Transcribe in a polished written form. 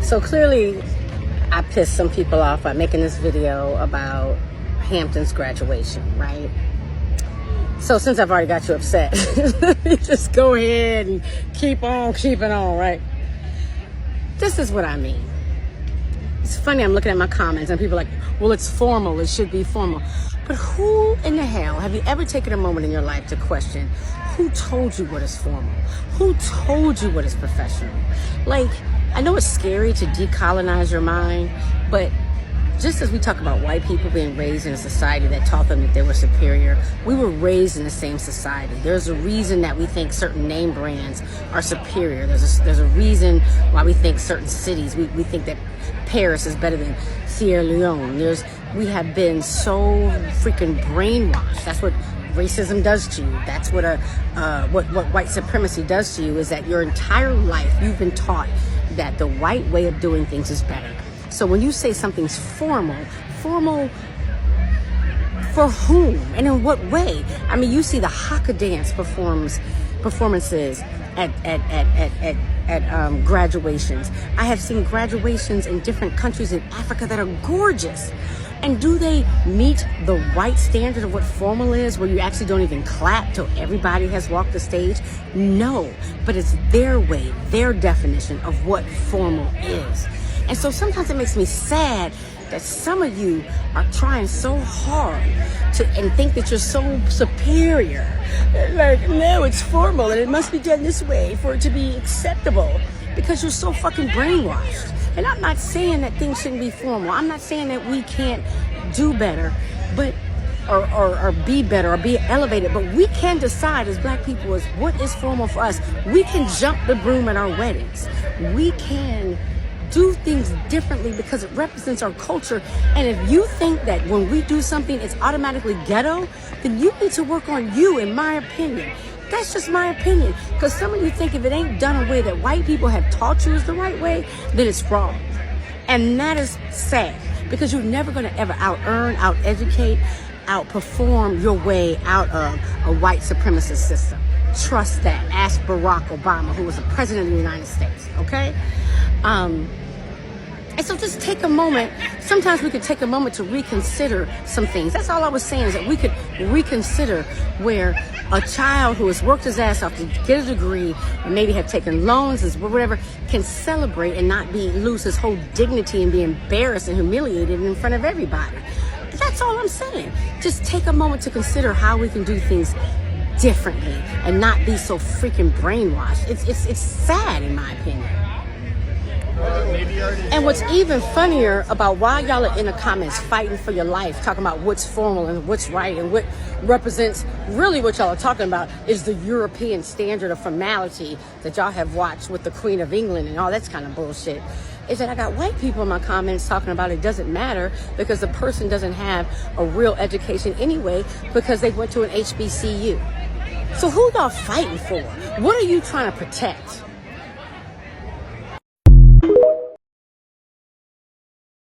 So clearly, I pissed some people off by making this video about Hampton's graduation, right? So since I've already got you upset, let me just go ahead and keep on keeping on, right? This is what I mean. It's funny, I'm looking at my comments and people are like, well, it's formal, it should be formal. But who in the hell, have you ever taken a moment in your life to question, who told you what is formal? Who told you what is professional? Like, I know it's scary to decolonize your mind, but just as we talk about white people being raised in a society that taught them that they were superior, we were raised in the same society. There's a reason that we think certain name brands are superior. There's a reason why we think certain cities, we think that Paris is better than Sierra Leone. We have been so freaking brainwashed. That's what racism does to you. That's what what white supremacy does to you, is that your entire life you've been taught that the white way of doing things is better. So when you say something's formal for whom and in what way? I mean, you see the Haka dance performances at graduations. I have seen graduations in different countries in Africa that are gorgeous. And do they meet the white standard of what formal is, where you actually don't even clap till everybody has walked the stage? No, but it's their way, their definition of what formal is. And so sometimes it makes me sad that some of you are trying so hard and think that you're so superior. Like, no, it's formal and it must be done this way for it to be acceptable, because you're so fucking brainwashed. And I'm not saying that things shouldn't be formal. I'm not saying that we can't do better, but or be better or be elevated, but we can decide as black people as what is formal for us. We can jump the broom at our weddings. We can do things differently because it represents our culture. And if you think that when we do something it's automatically ghetto, then you need to work on you, in my opinion. That's just my opinion, because some of you think if it ain't done a way that white people have taught you is the right way, then it's wrong. And that is sad, because you're never going to ever out-earn, out-educate, outperform your way out of a white supremacist system. Trust that. Ask Barack Obama, who was the president of the United States, okay? And so just take a moment. Sometimes we could take a moment to reconsider some things. That's all I was saying, is that we could reconsider where a child who has worked his ass off to get a degree and maybe have taken loans and whatever can celebrate and not lose his whole dignity and be embarrassed and humiliated in front of everybody. That's all I'm saying. Just take a moment to consider how we can do things differently and not be so freaking brainwashed. It's sad, in my opinion. And what's even funnier about why y'all are in the comments fighting for your life, talking about what's formal and what's right and what represents, really what y'all are talking about is the European standard of formality that y'all have watched with the Queen of England and all that kind of bullshit, is that I got white people in my comments talking about it doesn't matter because the person doesn't have a real education anyway because they went to an HBCU. So who y'all fighting for? What are you trying to protect?